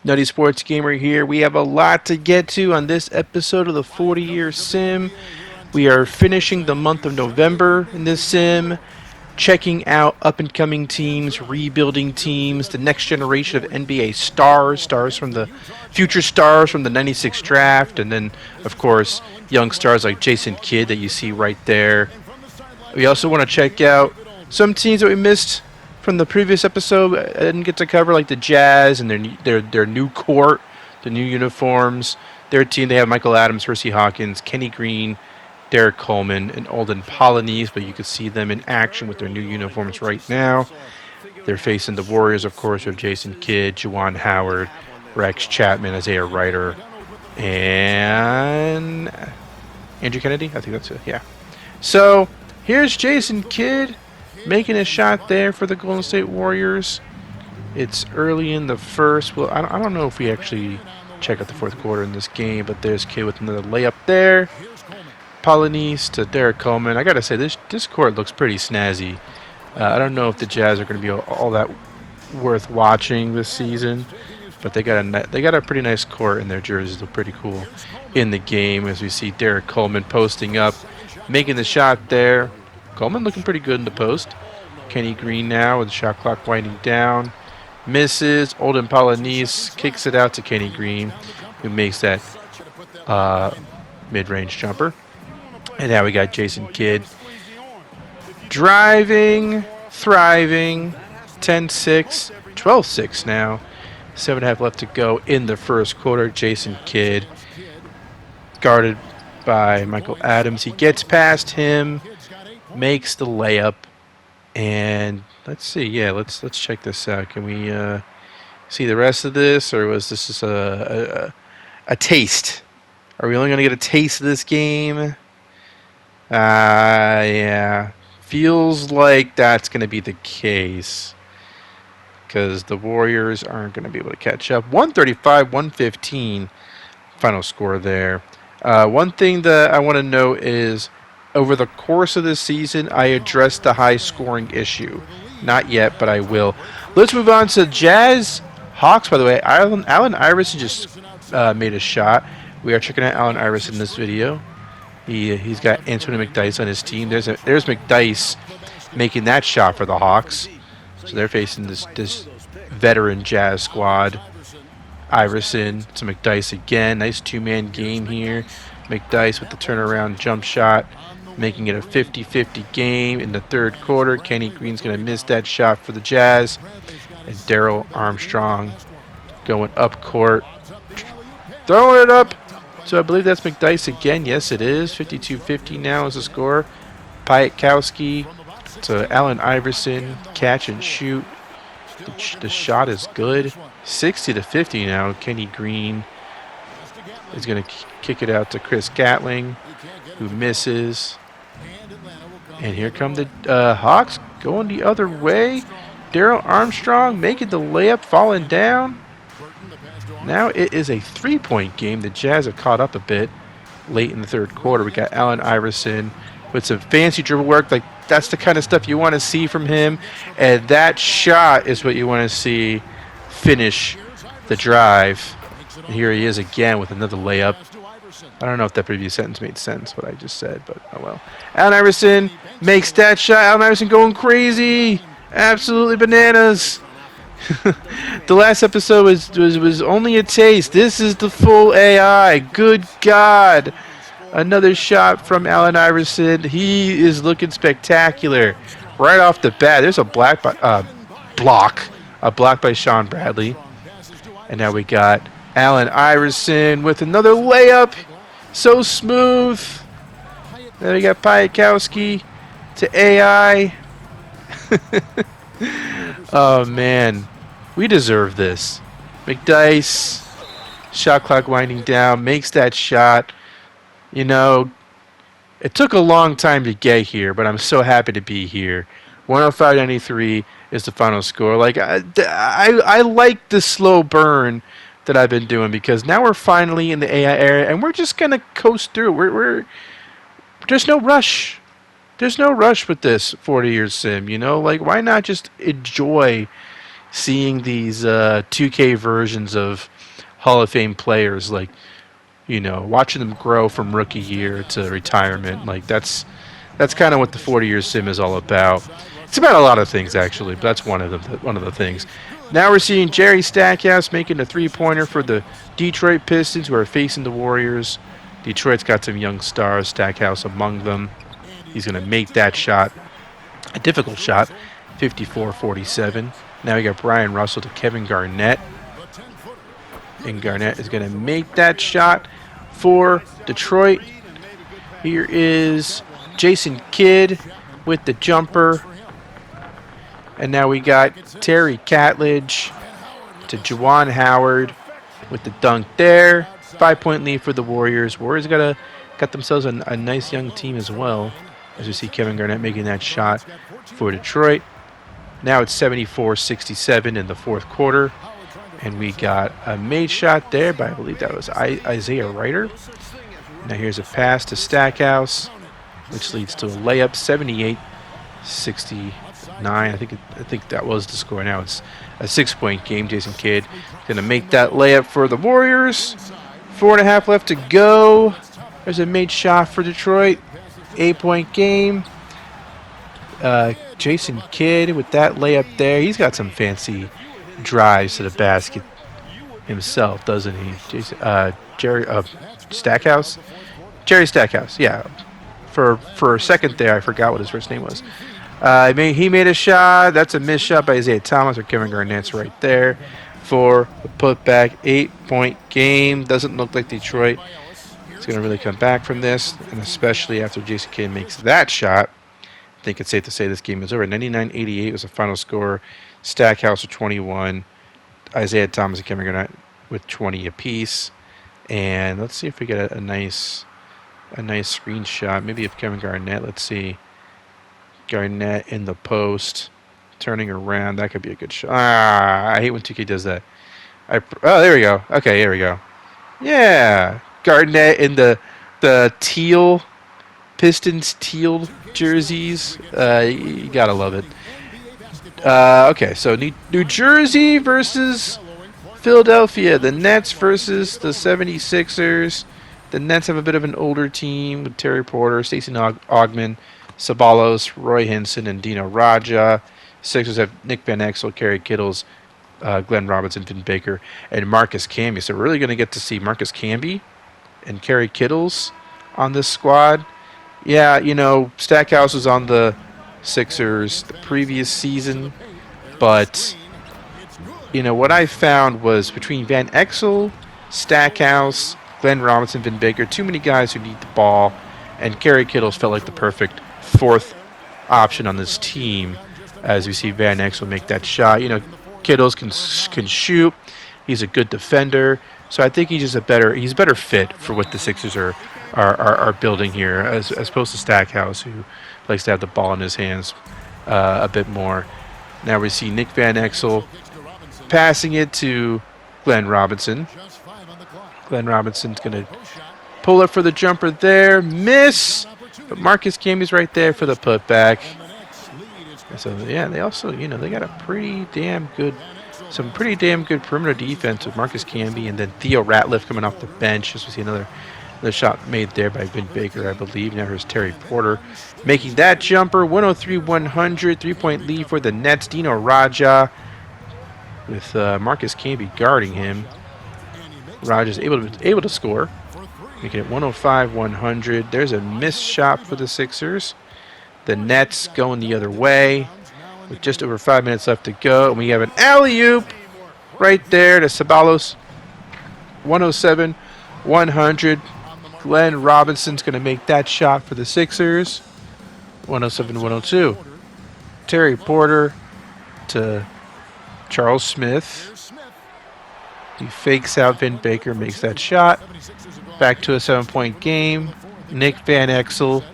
Nutty Sports Gamer here. We have a lot to get to on this episode of the 40-year sim. We are finishing the month of November in this sim, checking out up-and-coming teams, rebuilding teams, the next generation of NBA stars from the future stars from the 96 draft, and then, of course, young stars like Jason Kidd that you see right there. We also want to check out some teams that we missed from the previous episode. I didn't get to cover, like the Jazz and their new court, the new uniforms. Their team, they have Michael Adams, Hersey Hawkins, Kenny Green, Derek Coleman, and Alden Polynice, but you can see them in action with their new uniforms right now. They're facing the Warriors, of course, with Jason Kidd, Juwan Howard, Rex Chapman, Isaiah Ryder, and Andrew Kennedy. I think that's it. Yeah. So here's Jason Kidd making a shot there for the Golden State Warriors. It's early in the first. Well, I don't know if we actually check out the fourth quarter in this game, but there's Kidd with another layup there. Polynice to Derek Coleman. I gotta say, this court looks pretty snazzy. I don't know if the Jazz are going to be all that worth watching this season, but they got a pretty nice court, and their jerseys look pretty cool in the game. As we see Derek Coleman posting up, making the shot there. Coleman looking pretty good in the post. Kenny Green now with the shot clock winding down. Misses. Olden Polynice kicks it out to Kenny Green, who makes that mid-range jumper. And now we got Jason Kidd driving, thriving. 10-6, 12-6 now. 7.5 left to go in the first quarter. Jason Kidd guarded by Michael Adams. He gets past him, makes the layup, and let's see. Yeah, let's check this out. Can we see the rest of this, or was this just a taste? Are we only going to get a taste of this game? Yeah. Feels like that's going to be the case, because the Warriors aren't going to be able to catch up. 135-115 final score there. One thing that I want to note is, over the course of this season, I addressed the high scoring issue. Not yet, but I will. Let's move on to Jazz Hawks, by the way. Allen Iverson just made a shot. We are checking out Allen Iverson in this video. He's got Anthony McDyess on his team. There's McDyess making that shot for the Hawks. So they're facing this veteran Jazz squad. Iverson to McDyess again. Nice two-man game here. McDyess with the turnaround jump shot, making it a 50-50 game in the third quarter. Kenny Green's going to miss that shot for the Jazz. And Daryl Armstrong going up court, throwing it up. So I believe that's McDyess again. Yes, it is. 52-50 now is the score. Piatkowski to Allen Iverson. Catch and shoot. The shot is good. 60-50 now. Kenny Green is going to kick it out to Chris Gatling, who misses. And here come the Hawks going the other way. Daryl Armstrong making the layup, falling down. Now it is a three-point game. The Jazz have caught up a bit late in the third quarter. We got Allen Iverson with some fancy dribble work. Like, that's the kind of stuff you want to see from him. And that shot is what you want to see finish the drive. And here he is again with another layup. I don't know if that previous sentence made sense, what I just said, but oh well. Allen Iverson makes that shot. Allen Iverson going crazy. Absolutely bananas. The last episode was only a taste. This is the full AI. Good God. Another shot from Allen Iverson. He is looking spectacular right off the bat. There's a block by Sean Bradley. And now we got Allen Iverson with another layup. So smooth. Then we got Piatkowski to AI. Oh, man. We deserve this. McDyess, shot clock winding down, makes that shot. You know, it took a long time to get here, but I'm so happy to be here. 105-93 is the final score. Like, I like the slow burn that I've been doing, because now we're finally in the AI area, and we're just going to coast through. There's no rush. There's no rush with this 40-year sim, you know? Like, why not just enjoy seeing these 2K versions of Hall of Fame players, like, watching them grow from rookie year to retirement. Like that's kind of what the 40-year sim is all about. It's about a lot of things actually, but that's one of the things. Now we're seeing Jerry Stackhouse making a three-pointer for the Detroit Pistons, who are facing the Warriors. Detroit's got some young stars, Stackhouse among them. He's going to make that shot, a difficult shot, 54-47. Now we got Brian Russell to Kevin Garnett. And Garnett is going to make that shot for Detroit. Here is Jason Kidd with the jumper. And now we got Terry Catledge to Juwan Howard with the dunk there. 5-point lead for the Warriors. Warriors got themselves a nice young team as well, as we see Kevin Garnett making that shot for Detroit. Now it's 74-67 in the fourth quarter. And we got a made shot there by, I believe that was Isaiah Ryder. Now here's a pass to Stackhouse, which leads to a layup, 78-69. I think that was the score. Now it's a 6-point game. Jason Kidd going to make that layup for the Warriors. 4.5 left to go. There's a made shot for Detroit. 8-point game. Jason Kidd with that layup there. He's got some fancy drives to the basket himself, doesn't he? Jerry Stackhouse? Jerry Stackhouse, yeah. For a second there, I forgot what his first name was. He made a shot. That's a missed shot by Isaiah Thomas, or Kevin Garnett's right there for the putback. 8-point game. Doesn't look like Detroit is going to really come back from this, and especially after Jason Kidd makes that shot. I think it's safe to say this game is over. 99-88 was the final score. Stackhouse with 21. Isaiah Thomas and Kevin Garnett with 20 apiece. And let's see if we get a nice screenshot. Maybe of Kevin Garnett. Let's see. Garnett in the post, turning around. That could be a good shot. I hate when 2K does that. There we go. Okay, here we go. Yeah, Garnett in the teal Pistons teal jerseys. You gotta love it. Okay, so New Jersey versus Philadelphia. The Nets versus the 76ers. The Nets have a bit of an older team with Terry Porter, Stacey Augmon, Sabalos, Roy Hinson, and Dino Raja. Sixers have Nick Van Exel, Kerry Kittles, Glenn Robinson, Vin Baker, and Marcus Camby. So we're really going to get to see Marcus Camby and Kerry Kittles on this squad. Yeah, Stackhouse was on the Sixers the previous season, but what I found was between Van Exel, Stackhouse, Glenn Robinson, Vin Baker, too many guys who need the ball, and Kerry Kittles felt like the perfect fourth option on this team. As we see Van Exel make that shot, Kittles can shoot. He's a good defender, so I think he's a better fit for what the Sixers are building here, as opposed to Stackhouse, who likes to have the ball in his hands a bit more. Now we see Nick Van Exel passing it to Glenn Robinson. Glenn Robinson's going to pull up for the jumper there. Miss! But Marcus Camby's right there for the putback. So, yeah, they also, they got some pretty damn good perimeter defense with Marcus Camby, and then Theo Ratliff coming off the bench. As we see another shot made there by Vin Baker, I believe. Now here's Terry Porter making that jumper. 103-100, 3-point lead for the Nets. Dino Raja with Marcus Camby guarding him. Raja's able to score, making it 105-100. There's a missed shot for the Sixers. The Nets going the other way with just over 5 minutes left to go. And we have an alley-oop right there to Sabalos. 107-100. Glenn Robinson's going to make that shot for the Sixers. 107-102. Terry Porter to Charles Smith. He fakes out Vin Baker, makes that shot. Back to a 7-point game. Nick Van Exel.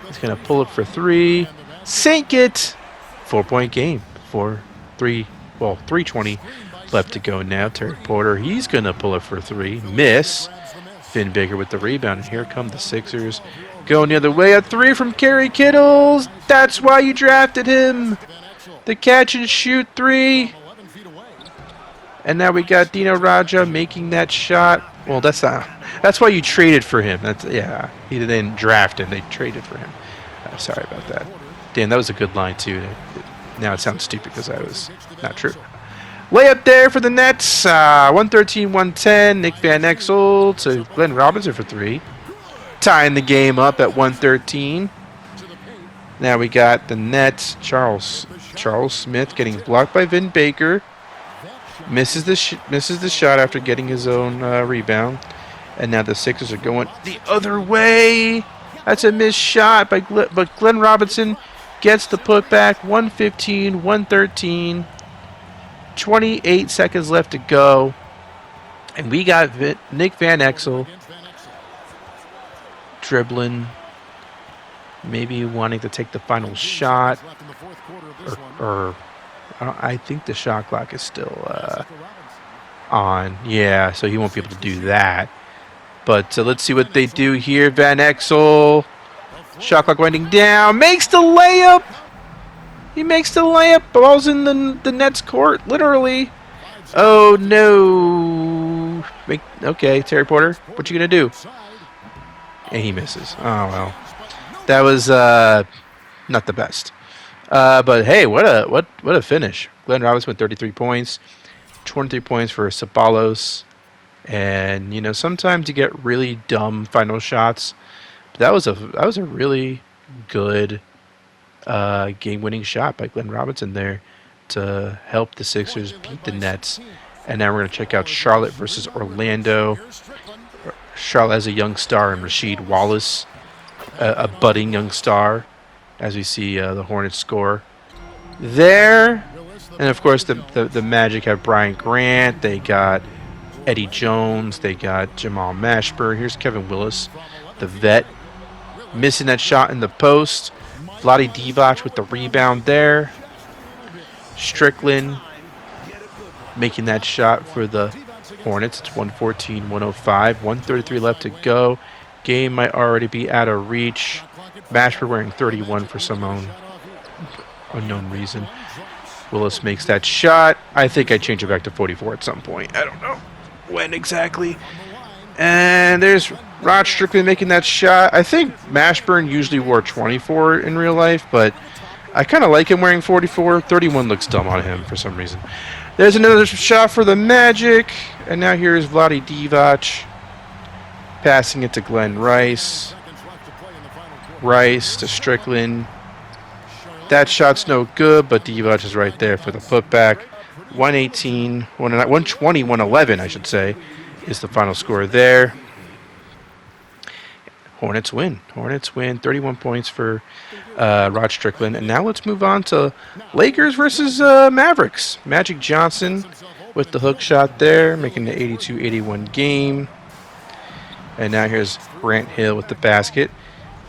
He's going to pull it for three. Sink it! 4-point game. 3:20 left to go now. Terry Porter, he's going to pull it for three. Miss. Vin Baker with the rebound. And here come the Sixers. Going the other way. A three from Kerry Kittles. That's why you drafted him. The catch and shoot three. And now we got Dino Raja making that shot. Well, that's not. That's why you traded for him. Yeah. He didn't draft him. They traded for him. Sorry about that. Damn, that was a good line too. Now it sounds stupid because I was not true. Layup there for the Nets. 113-110. Nick Van Exel to Glenn Robinson for three. Tying the game up at 113. Now we got the Nets. Charles Smith getting blocked by Vin Baker. Misses the shot after getting his own rebound. And now the Sixers are going the other way. That's a missed shot, but Glenn Robinson gets the putback. 115-113. 28 seconds left to go. And we got Nick Van Exel dribbling, maybe wanting to take the final shot. Or I think the shot clock is still on. Yeah, so he won't be able to do that. But let's see what they do here. Van Exel, shot clock winding down, makes the layup. He makes the layup. Ball's in the Nets court, literally. Oh no! Okay, Terry Porter, what you gonna do? And he misses. Oh well, that was not the best. But hey, what a finish! Glenn Robinson with 33 points, 23 points for Sabalos, and you know sometimes you get really dumb final shots. But that was a really good game-winning shot by Glenn Robinson there to help the Sixers beat the Nets. And now we're going to check out Charlotte versus Orlando. Charlotte has a young star in Rasheed Wallace, a budding young star, as we see the Hornets score there. And of course the Magic have Brian Grant. They got Eddie Jones. They got Jamal Mashburn. Here's Kevin Willis, the vet, missing that shot in the post. Vlade Divac with the rebound there. Strickland making that shot for the Hornets. It's 114-105. 133 left to go. Game might already be out of reach. Mashburn wearing 31 for some unknown reason. Willis makes that shot. I think I change it back to 44 at some point. I don't know when exactly. And there's Rod Strickland making that shot. I think Mashburn usually wore 24 in real life, but I kind of like him wearing 44. 31 looks dumb on him for some reason. There's another shot for the Magic. And now here's Vlade Divac passing it to Glenn Rice. Rice to Strickland. That shot's no good, but Divac is right there for the putback. 120-111, I should say, is the final score there. Hornets win. 31 points for Rod Strickland. And now let's move on to Lakers versus Mavericks. Magic Johnson with the hook shot there, making the 82-81 game. And now here's Grant Hill with the basket.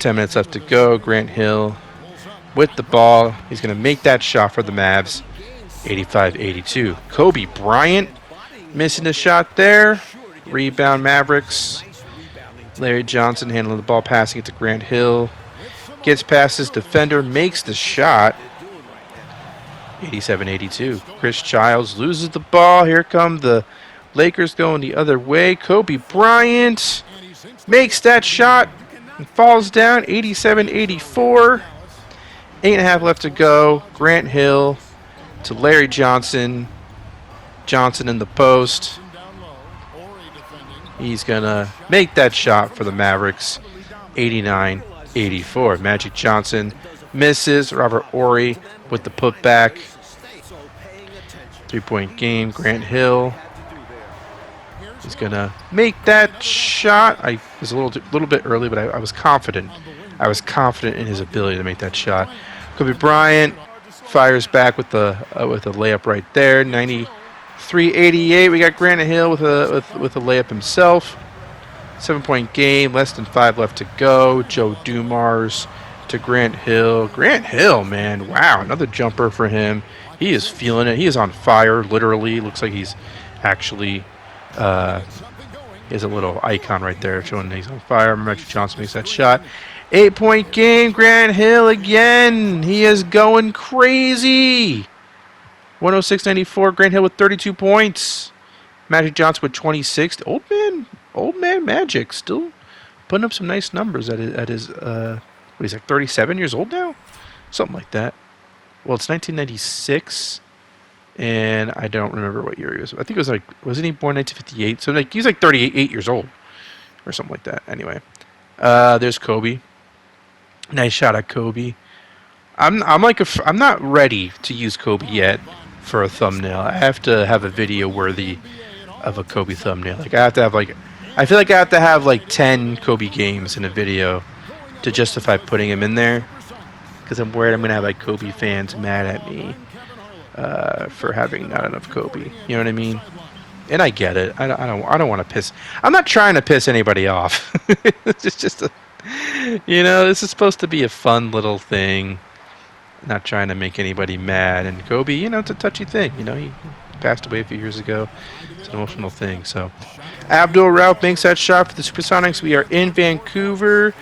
10 minutes left to go. Grant Hill with the ball. He's going to make that shot for the Mavs. 85-82. Kobe Bryant missing the shot there. Rebound Mavericks. Larry Johnson handling the ball, passing it to Grant Hill. Gets past his defender, makes the shot. 87-82. Chris Childs loses the ball. Here come the Lakers going the other way. Kobe Bryant makes that shot and falls down. 87-84. 8.5 left to go. Grant Hill to Larry Johnson. Johnson in the post. He's going to make that shot for the Mavericks. 89-84. Magic Johnson misses. Robert Horry with the putback. 3-point game. Grant Hill. He's going to make that shot. I was a little bit early, but I was confident. I was confident in his ability to make that shot. Kobe Bryant fires back with the layup right there. 93-88. We got Grant Hill with a layup himself. 7-point game. Less than 5 left to go. Joe Dumars to Grant Hill. Grant Hill, man, wow, another jumper for him. He is feeling it. He is on fire. Literally, looks like he's actually. He has a little icon right there showing he's on fire. Magic Johnson makes that shot. 8-point game, Grant Hill again. He is going crazy. 106.94, Grant Hill with 32 points. Magic Johnson with 26. Old man Magic still putting up some nice numbers at his what he's like 37 years old now? Something like that. Well, it's 1996, and I don't remember what year he was. I think it was like, wasn't he born 1958? So like he's like 38 years old or something like that. Anyway, there's Kobe. Nice shot at Kobe. I'm not ready to use Kobe yet for a thumbnail. I have to have a video worthy of a Kobe thumbnail. Like I feel like I have to have like 10 Kobe games in a video to justify putting him in there, because I'm worried I'm gonna have like Kobe fans mad at me for having not enough Kobe. You know what I mean? And I get it. I don't want to piss. I'm not trying to piss anybody off. It's just this is supposed to be a fun little thing. Not trying to make anybody mad. And Kobe, it's a touchy thing. He passed away a few years ago. It's an emotional thing. So, Abdul Rauf makes that shot for the Supersonics. We are in Vancouver.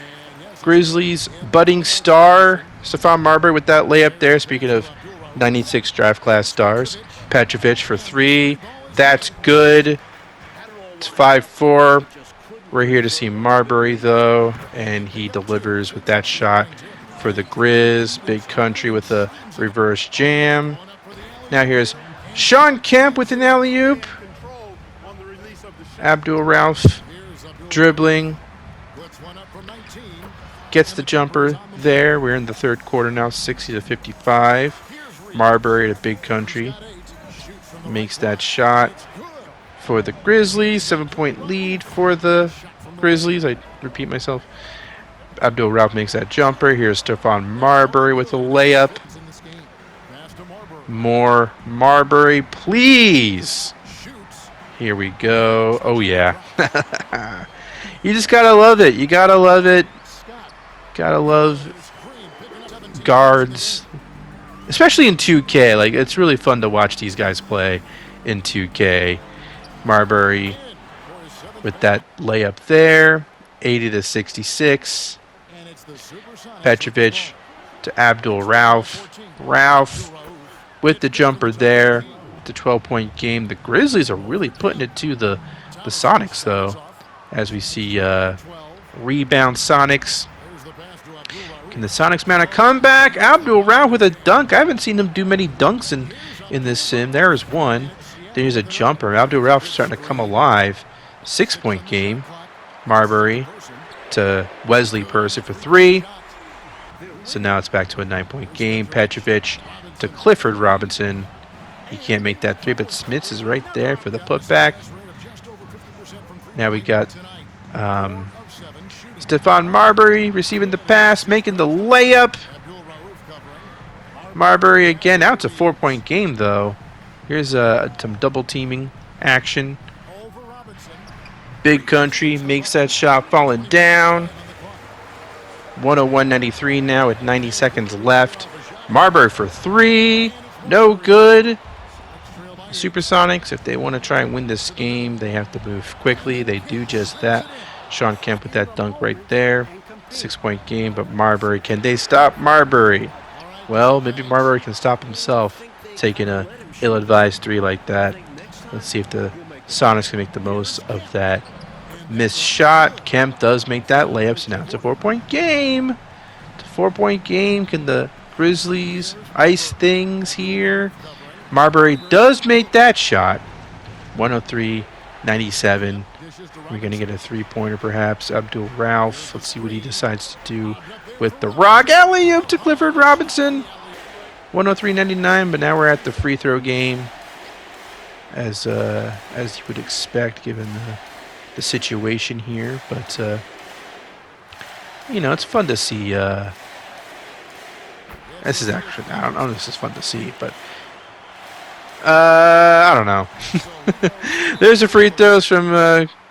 Grizzlies budding star Stephon Marbury with that layup there. Speaking of 96 draft class stars, Petrovic for 3. That's good. It's 5-4. We're here to see Marbury though, and he delivers with that shot for the Grizz. Big Country with a reverse jam. Now here's Sean Kemp with an alley-oop. Abdul Rauf dribbling. Gets the jumper there. We're in the third quarter now, 60-55. Marbury at a Big Country makes that shot for the Grizzlies. 7-point lead for the Grizzlies. I repeat myself. Abdul Rauf makes that jumper. Here's Stephon Marbury with a layup. More Marbury, please. Here we go. Oh, yeah. You just got to love it. You got to love it. Got to love guards. Especially in 2K. Like, it's really fun to watch these guys play in 2K. Marbury with that layup there. 80-66. Petrovic to Abdul Rauf. Rauf with the jumper there. The 12-point game. The Grizzlies are really putting it to the Sonics, though. As we see rebound Sonics. Can the Sonics mount a comeback? Abdul Rauf with a dunk. I haven't seen him do many dunks in this sim. There is one. There's a jumper. Abdul Rauf starting to come alive. 6-point game. Marbury to Wesley Percy for 3. So now it's back to a 9-point game. Petrovic to Clifford Robinson. He can't make that 3, but Smits is right there for the putback. Now we got Stephon Marbury receiving the pass, making the layup. Marbury again. Now it's a 4-point game, though. Here's some double teaming action. Big Country makes that shot, falling down. 101-93 now with 90 seconds left. Marbury for 3. No good. Supersonics, if they want to try and win this game, they have to move quickly. They do just that. Sean Kemp with that dunk right there. 6-point game, but Marbury, can they stop Marbury? Well, maybe Marbury can stop himself taking a ill-advised 3 like that. Let's see if the Sonics can make the most of that missed shot. Kemp does make that layup, so now it's a 4-point game. It's a 4-point game. Can the Grizzlies ice things here? Marbury does make that shot. 103-97. We're going to get a 3-pointer perhaps. Abdul Rauf. Let's see what he decides to do with the rock. Alley-oop to Clifford Robinson. 103-99, but now we're at the free throw game. As you would expect given the situation here. But, it's fun to see. This is actually, I don't know if this is fun to see, but I don't know. There's the free throws from,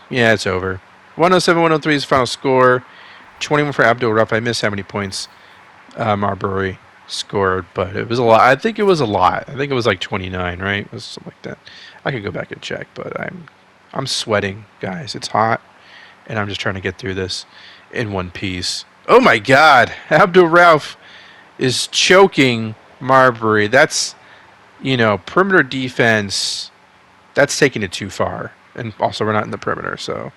yeah, it's over. 107-103 is the final score. 21 for Abdul Rauf. I missed how many points Marbury scored, but it was a lot. I think it was a lot. I think it was like 29, right? It was something like that. I could go back and check, but I'm sweating, guys. It's hot, and I'm just trying to get through this in one piece. Oh my God. Abdul Rauf is choking Marbury. That's, perimeter defense. That's taking it too far. And also, we're not in the perimeter, so.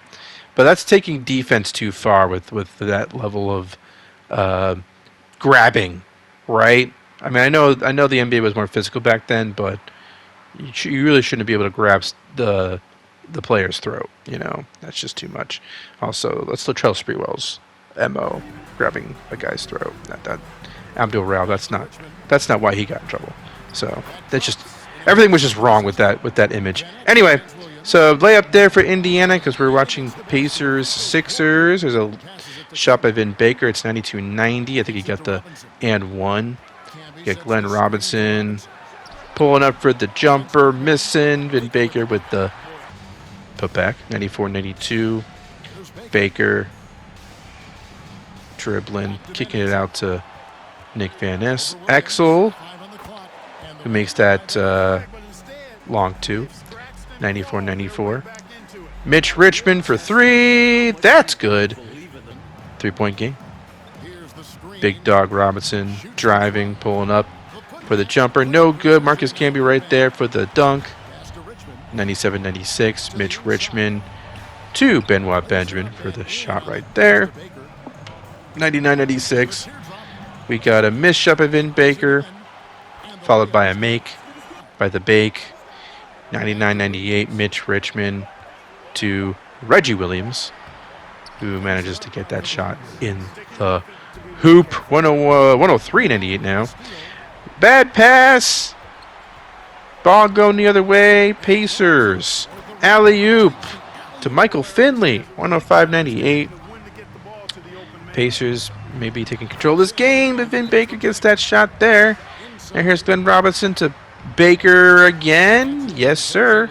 But that's taking defense too far with that level of grabbing, right? I mean, I know the NBA was more physical back then, but you really shouldn't be able to grab the player's throat. That's just too much. Also, let's Latrell Sprewell's mo grabbing a guy's throat. That Abdul Rauf. That's not why he got in trouble. So that's just everything was just wrong with that image. Anyway, so layup there for Indiana because we're watching Pacers Sixers. There's a shot by Vin Baker. It's 92-90. I think he got the and one. You got Glenn Robinson pulling up for the jumper, missing. Vin Baker with the putback. 94-92. Baker dribbling, kicking it out to Nick Van Exel, who makes that long two. 94-94. Mitch Richmond for three. That's good. 3-point game. Big Dog Robinson driving, pulling up for the jumper. No good. Marcus Camby right there for the dunk. 97-96. Mitch Richmond to Benoit Benjamin for the shot right there. 99-96. We got a missed shot by Vin Baker, followed by a make by the Bake. 99-98. Mitch Richmond to Reggie Williams, who manages to get that shot in the hoop. 103-98 now. Bad pass. Ball going the other way. Pacers. Alley-oop to Michael Finley. 105-98. Pacers maybe taking control of this game, but Vin Baker gets that shot there. And here's Glenn Robinson to Baker again. Yes, sir.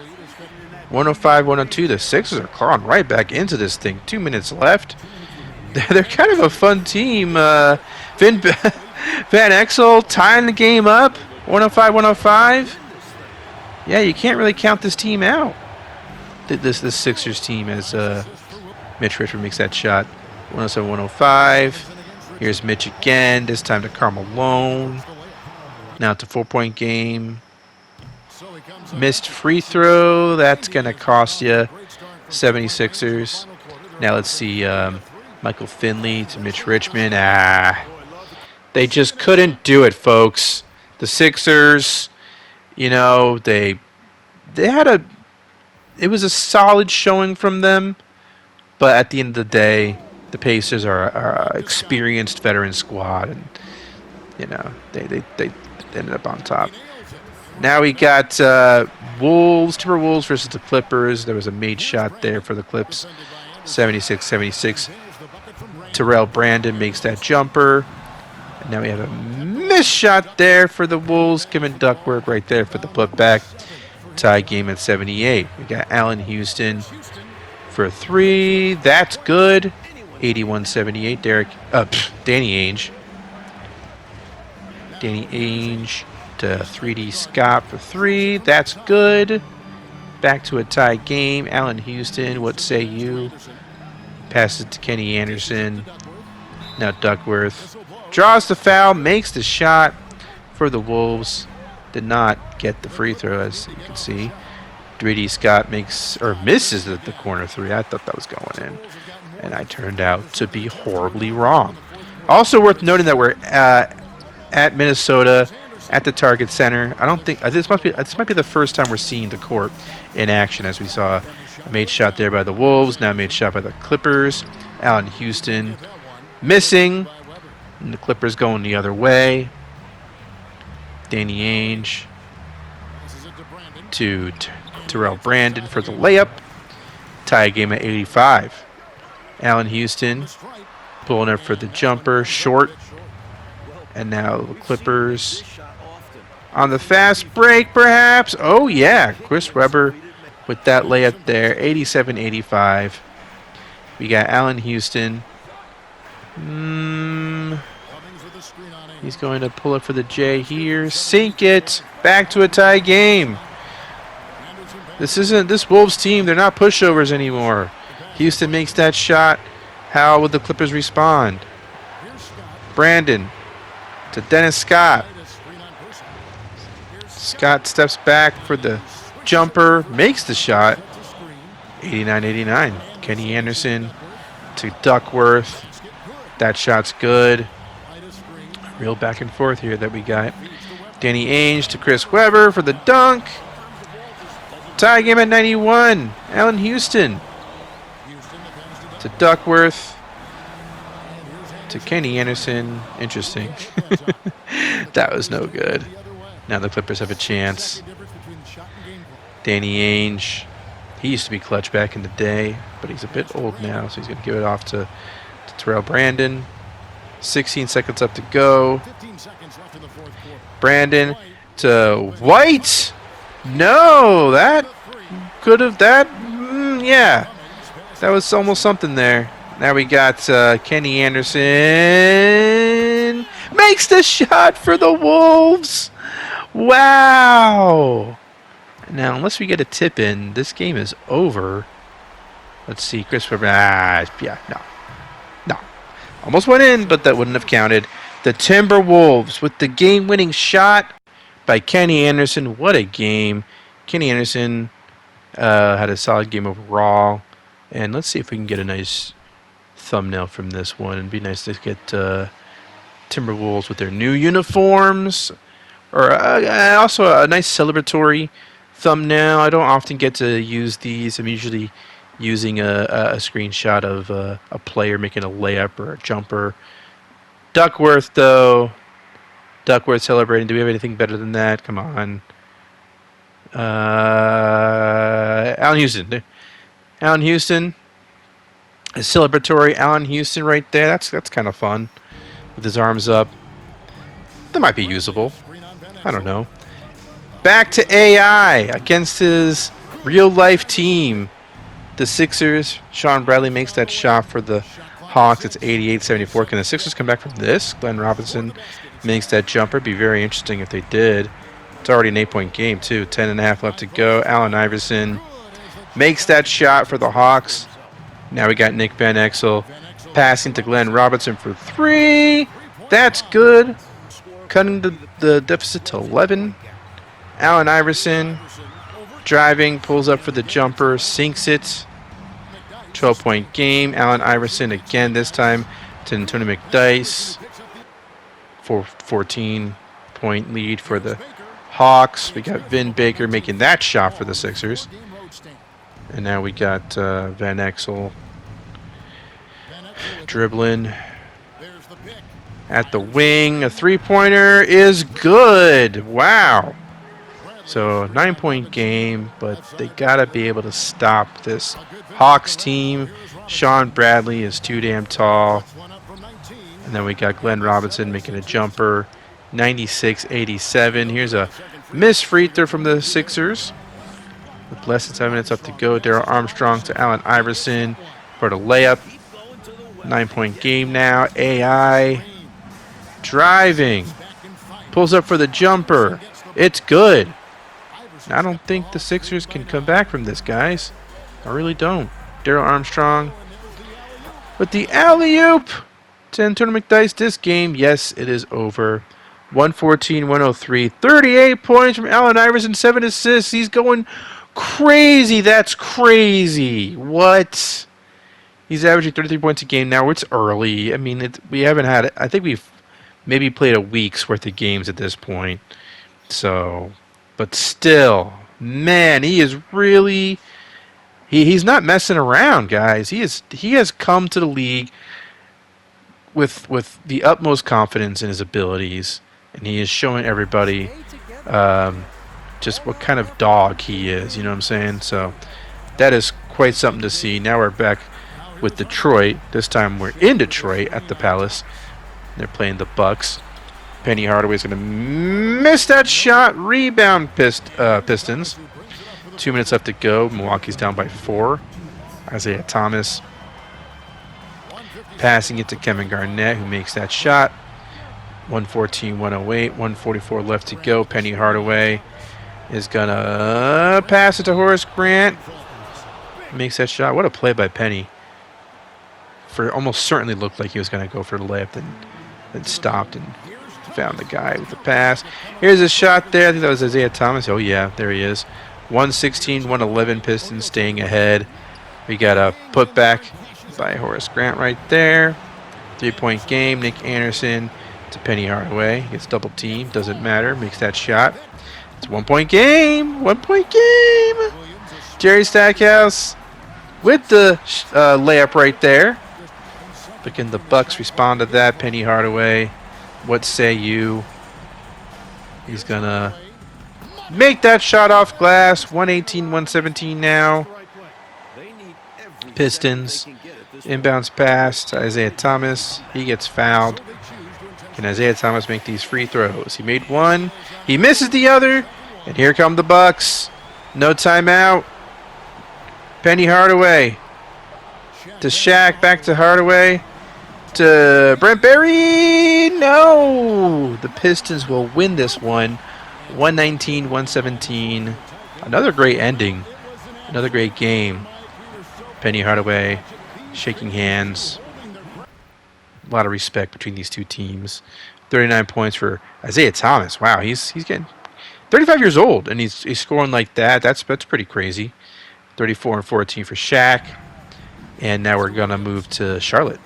105-102. The Sixers are clawing right back into this thing. 2 minutes left. They're kind of a fun team. Van Exel tying the game up. 105-105. Yeah, you can't really count this team out. This Sixers team as Mitch Richmond makes that shot. 107-105. Here's Mitch again. This time to Carmelo. Now it's a 4-point game. Missed free throw. That's going to cost you 76ers. Now let's see Michael Finley to Mitch Richmond. They just couldn't do it, folks. The Sixers, they had it was a solid showing from them. But at the end of the day, the Pacers are an experienced veteran squad. And, they ended up on top. Now we got Timberwolves versus the Clippers. There was a made shot there for the Clips. 76-76. Terrell Brandon makes that jumper. And now we have a missed shot there for the Wolves. Kevin Duckworth right there for the putback. Tie game at 78. We got Allen Houston for three. That's good. 81-78. Danny Ainge. Danny Ainge to 3D Scott for three. That's good. Back to a tie game. Allen Houston, what say you? Passes to Kenny Anderson. Now Duckworth draws the foul, makes the shot for the Wolves. Did not get the free throw, as you can see. 3D Scott misses the corner three. I thought that was going in, and I turned out to be horribly wrong. Also worth noting that we're at Minnesota at the Target Center. I don't think this might be the first time we're seeing the court in action, as we saw a made shot there by the Wolves, now made shot by the Clippers. Allen Houston missing, and the Clippers going the other way. Danny Ainge to Terrell Brandon for the layup. Tie game at 85. Allen Houston pulling up for the jumper, short. And now the Clippers on the fast break, perhaps. Oh, yeah. Chris Webber with that layup there. 87-85. We got Allen Houston. He's going to pull it for the J here. Sink it. Back to a tie game. This Wolves team, they're not pushovers anymore. Houston makes that shot. How would the Clippers respond? Brandon to Dennis Scott. Scott steps back for the jumper, makes the shot. 89-89. Kenny Anderson to Duckworth. That shot's good. Real back and forth here that we got. Danny Ainge to Chris Webber for the dunk. Tie game at 91. Allen Houston to Duckworth to Kenny Anderson. Interesting. That was no good. Now the Clippers have a chance. Danny Ainge. He used to be clutch back in the day, but he's a bit old now, so he's going to give it off to Terrell Brandon. 16 seconds left to go. Brandon to White. No, that could have, yeah. That was almost something there. Now we got Kenny Anderson. Makes the shot for the Wolves. Wow. Now, unless we get a tip in, this game is over. Let's see. Christopher. Yeah, no. Almost went in, but that wouldn't have counted. The Timberwolves with the game-winning shot by Kenny Anderson. What a game. Kenny Anderson had a solid game overall. And let's see if we can get a nice thumbnail from this one. It'd be nice to get Timberwolves with their new uniforms. Or also a nice celebratory thumbnail. I don't often get to use these. I'm usually using a screenshot of a player making a layup or a jumper. Duckworth, though. Duckworth celebrating. Do we have anything better than that? Come on. Allen Houston. Allen Houston. A celebratory Allen Houston right there. That's kind of fun. With his arms up. That might be usable. I don't know. Back to AI against his real-life team. The Sixers. Sean Bradley makes that shot for the Hawks. It's 88-74. Can the Sixers come back from this? Glenn Robinson makes that jumper. It'd be very interesting if they did. It's already an 8-point game, too. 10.5 left to go. Allen Iverson makes that shot for the Hawks. Now we got Nick Van Exel passing to Glenn Robinson for 3. That's good. Cutting the deficit to 11. Allen Iverson driving, pulls up for the jumper, sinks it. 12-point game. Allen Iverson again, this time to Tony McDyess. 14-point lead for the Hawks. We got Vin Baker making that shot for the Sixers. And now we got Van Exel dribbling at the wing. A three-pointer is good. Wow. So 9-point game, but they got to be able to stop this Hawks team. Sean Bradley is too damn tall. And then we got Glenn Robinson making a jumper. 96-87. Here's a missed free throw from the Sixers. With less than 7 minutes up to go, Darrell Armstrong to Allen Iverson for the layup. 9-point game now. AI driving. Pulls up for the jumper. It's good. I don't think the Sixers can come back from this, guys. I really don't. Darrell Armstrong with the alley-oop to Antonio McDyess. This game, yes, it is over. 114-103. 38 points from Allen Iverson. 7 assists. He's going crazy. That's crazy. What? He's averaging 33 points a game now. It's early. I mean, we haven't had it. I think we've maybe played a week's worth of games at this point. So, but still, man, he is really... He's not messing around, guys. He has come to the league with the utmost confidence in his abilities, and he is showing everybody just what kind of dog he is. You know what I'm saying? So that is quite something to see. Now we're back with Detroit. This time we're in Detroit at the Palace. They're playing the Bucks. Penny Hardaway's going to miss that shot. Rebound Pistons. 2 minutes left to go. Milwaukee's down by 4. Isaiah Thomas passing it to Kevin Garnett, who makes that shot. 114-108. 144 left to go. Penny Hardaway is going to pass it to Horace Grant. Makes that shot. What a play by Penny. For almost certainly looked like he was going to go for the layup. then stopped and found the guy with the pass. Here's a shot there. I think that was Isaiah Thomas. Oh, yeah, there he is. 116, 111 Pistons staying ahead. We got a putback by Horace Grant right there. 3-point game. Nick Anderson to Penny Hardaway. Gets double teamed. Doesn't matter. Makes that shot. It's a 1-point game. 1-point game. Jerry Stackhouse with the layup right there. But can the Bucks respond to that? Penny Hardaway. What say you? He's going to make that shot off glass. 118, 117 now. Pistons. Inbounds pass to Isaiah Thomas. He gets fouled. Can Isaiah Thomas make these free throws? He made one. He misses the other. And here come the Bucks. No timeout. Penny Hardaway. To Shaq. Back to Hardaway. To Brent Berry. No. The Pistons will win this one. 119, 117. Another great ending. Another great game. Penny Hardaway shaking hands. A lot of respect between these two teams. 39 points for Isaiah Thomas. Wow, he's getting 35 years old and he's scoring like that. That's pretty crazy. 34 and 14 for Shaq. And now we're gonna move to Charlotte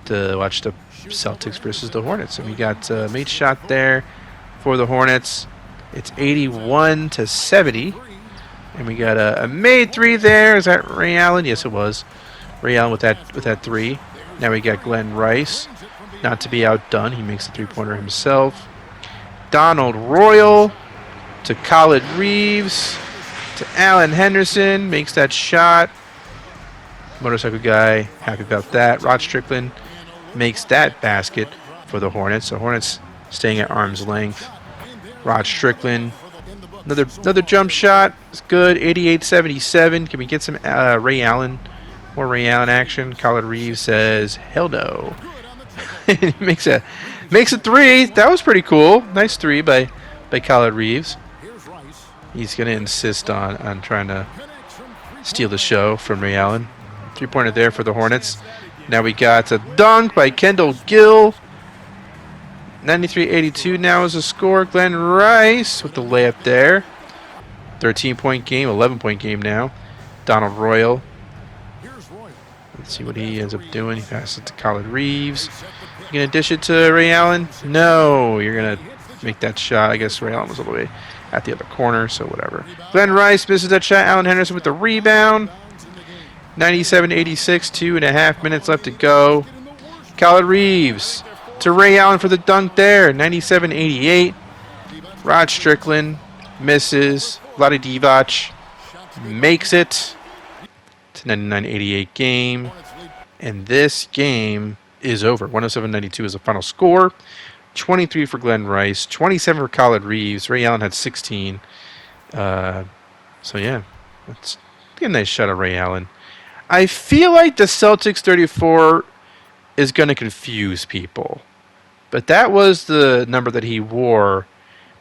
to watch the Celtics versus the Hornets. And we got a made shot there for the Hornets. It's 81 to 70. And we got a made three there. Is that Ray Allen? Yes, it was. Ray Allen with that three. Now we got Glenn Rice. Not to be outdone. He makes the three-pointer himself. Donald Royal to Khalid Reeves. To Allen Henderson. Makes that shot. Motorcycle guy. Happy about that. Rod Strickland makes that basket for the Hornets. The Hornets staying at arm's length. Rod Strickland. Another jump shot. It's good. 88-77. Can we get some Ray Allen? More Ray Allen action. Khalid Reeves says, hell no. He makes a three. That was pretty cool. Nice three by Khalid Reeves. He's going to insist on trying to steal the show from Ray Allen. Three-pointer there for the Hornets. Now we got a dunk by Kendall Gill. 93-82 now is the score. Glenn Rice with the layup there. 13-point game, 11-point game now. Donald Royal. Let's see what he ends up doing. He passes it to Khalid Reeves. You going to dish it to Ray Allen? No, you're going to make that shot. I guess Ray Allen was all the way at the other corner, so whatever. Glenn Rice misses that shot. Allen Henderson with the rebound. 97-86, 2.5 minutes left to go. Khalid Reeves to Ray Allen for the dunk there. 97-88. Rod Strickland misses. Vlade Divac makes it. It's a 99-88 game. And this game is over. 107-92 is the final score. 23 for Glenn Rice. 27 for Khalid Reeves. Ray Allen had 16. So, yeah. Let's get a nice shot of Ray Allen. I feel like the Celtics 34 is going to confuse people. But that was the number that he wore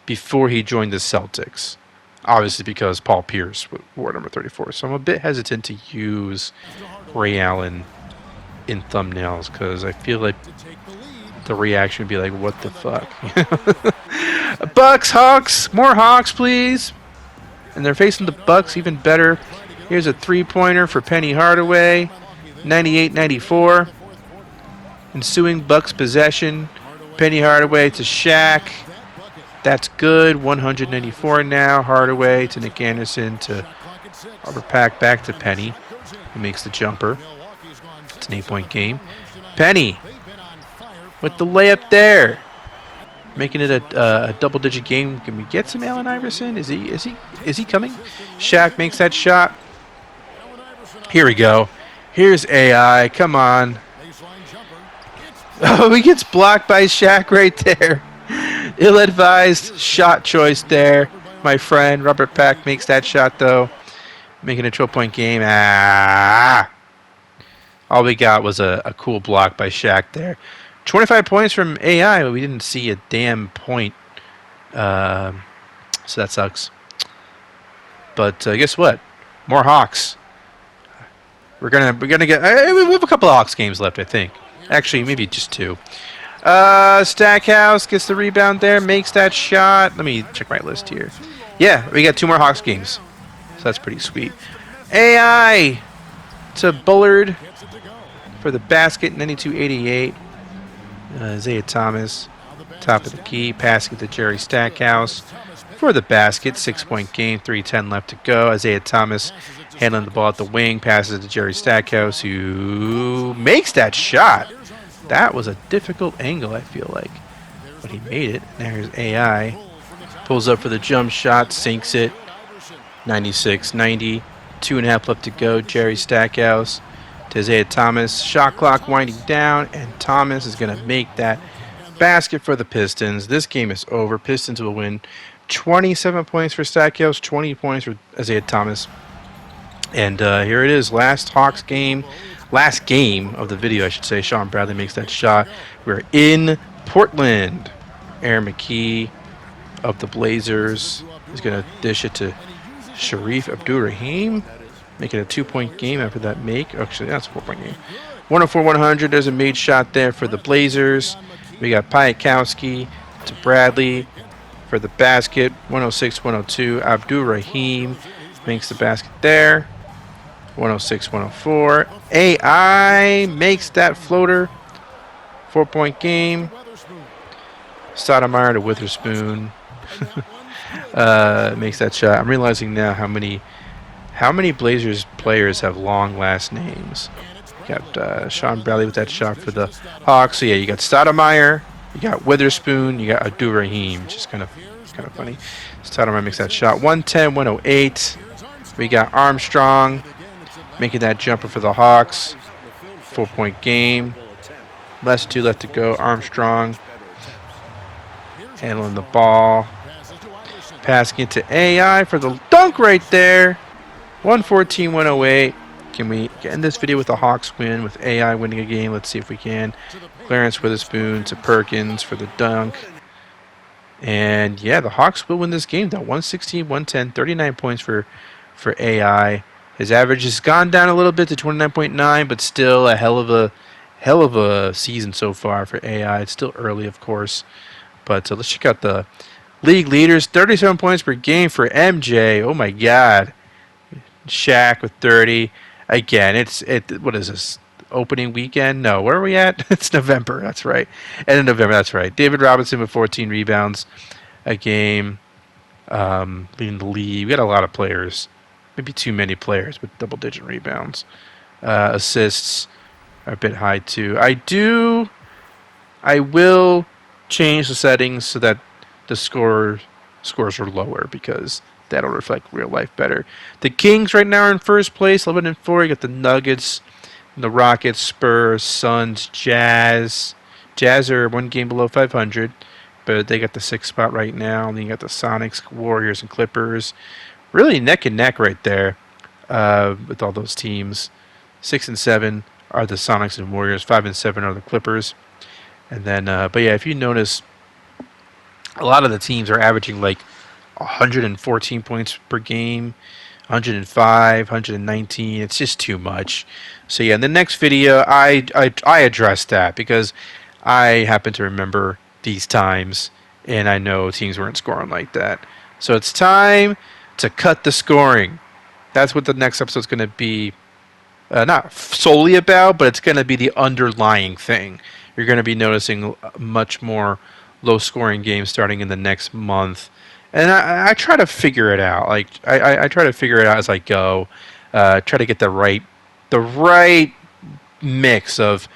before he joined the Celtics. Obviously because Paul Pierce wore number 34. So I'm a bit hesitant to use Ray Allen in thumbnails because I feel like the reaction would be like, what the fuck? Bucks, Hawks, more Hawks, please. And they're facing the Bucks even better. Here's a three-pointer for Penny Hardaway. 98-94. Ensuing Bucks possession. Penny Hardaway to Shaq. That's good. 194 now. Hardaway to Nick Anderson to Robert Pack back to Penny, who makes the jumper. It's an 8-point game. Penny with the layup there, making it a double-digit game. Can we get some Allen Iverson? Is he coming? Shaq makes that shot. Here we go. Here's AI. Come on. Oh, he gets blocked by Shaq right there. Ill-advised shot choice there, my friend. Robert Pack makes that shot, though. Making a 12-point game. All we got was a cool block by Shaq there. 25 points from AI, but we didn't see a damn point. So that sucks. But guess what? More Hawks. We're gonna get. We have a couple of Hawks games left, I think. Actually, maybe just two. Stackhouse gets the rebound there, makes that shot. Let me check my list here. Yeah, we got 2 more Hawks games, so that's pretty sweet. AI to Bullard for the basket, 92-88. Isaiah Thomas, top of the key, passing to Jerry Stackhouse for the basket. 6-point game, 3:10 left to go. Isaiah Thomas handling the ball at the wing, passes to Jerry Stackhouse, who makes that shot. That was a difficult angle, I feel like, but he made it. There's AI. Pulls up for the jump shot, sinks it. 96-90. 2.5 left to go. Jerry Stackhouse to Isaiah Thomas. Shot clock winding down, and Thomas is going to make that basket for the Pistons. This game is over. Pistons will win. 27 points for Stackhouse, 20 points for Isaiah Thomas. And here it is, last game of the video, I should say. Sean Bradley makes that shot. We're in Portland. Aaron McKee of the Blazers is going to dish it to Sharif Abdur-Rahim, making a 2-point game after that make. Actually, that's a 4-point game. 104-100. There's a made shot there for the Blazers. We got Piatkowski to Bradley for the basket. 106-102. Abdur-Rahim makes the basket there. 106-104. AI makes that floater. 4-point game. Stoudemire to Witherspoon makes that shot. I'm realizing now how many Blazers players have long last names. You got Sean Bradley with that shot for the Hawks. So yeah, you got Stoudemire, you got Witherspoon, you got Abdur-Rahim, which is kind of funny. Stoudemire makes that shot. 110-108. We got Armstrong making that jumper for the Hawks. 4-point game. Less 2 left to go. Armstrong handling the ball. Passing it to AI for the dunk right there. 114-108. Can we end this video with a Hawks win, with AI winning a game? Let's see if we can. Clarence Witherspoon to Perkins for the dunk. And yeah, the Hawks will win this game though. 116-110, 39 points for AI. His average has gone down a little bit to 29.9, but still a hell of a season so far for AI. It's still early, of course, but let's check out the league leaders. 37 points per game for MJ. Oh my God. Shaq with 30. Again, what is this? Opening weekend? No, where are we at? It's November. That's right. End of November. That's right. David Robinson with 14 rebounds a game, leading the league. We got a lot of players. Maybe too many players with double-digit rebounds. Assists are a bit high too. I will change the settings so that the scores are lower, because that'll reflect real life better. The Kings right now are in first place, 11-4. You got the Nuggets, the Rockets, Spurs, Suns, Jazz. Jazz are 1 game below 500, but they got the 6th spot right now. And then you got the Sonics, Warriors, and Clippers. Really neck and neck right there with all those teams. 6 and 7 are the Sonics and Warriors. 5 and 7 are the Clippers. And then, but yeah, if you notice, a lot of the teams are averaging like 114 points per game, 105, 119. It's just too much. So yeah, in the next video, I address that, because I happen to remember these times, and I know teams weren't scoring like that. So it's time to cut the scoring. That's what the next episode's going to be, not solely about, but it's going to be the underlying thing. You're going to be noticing much more low-scoring games starting in the next month. And I try to figure it out. Like I try to figure it out as I go. Try to get the right mix of.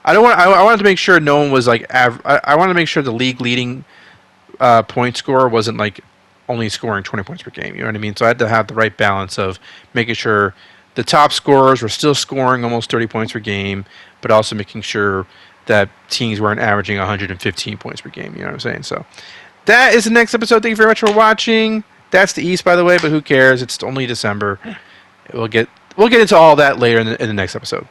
I wanted to make sure no one was like. I wanted to make sure the league leading point scorer wasn't like only scoring 20 points per game. You know what I mean? So I had to have the right balance of making sure the top scorers were still scoring almost 30 points per game, but also making sure that teams weren't averaging 115 points per game. You know what I'm saying? So that is the next episode. Thank you very much for watching. That's the East, by the way, but who cares? It's only December. We'll get into all that later in the next episode.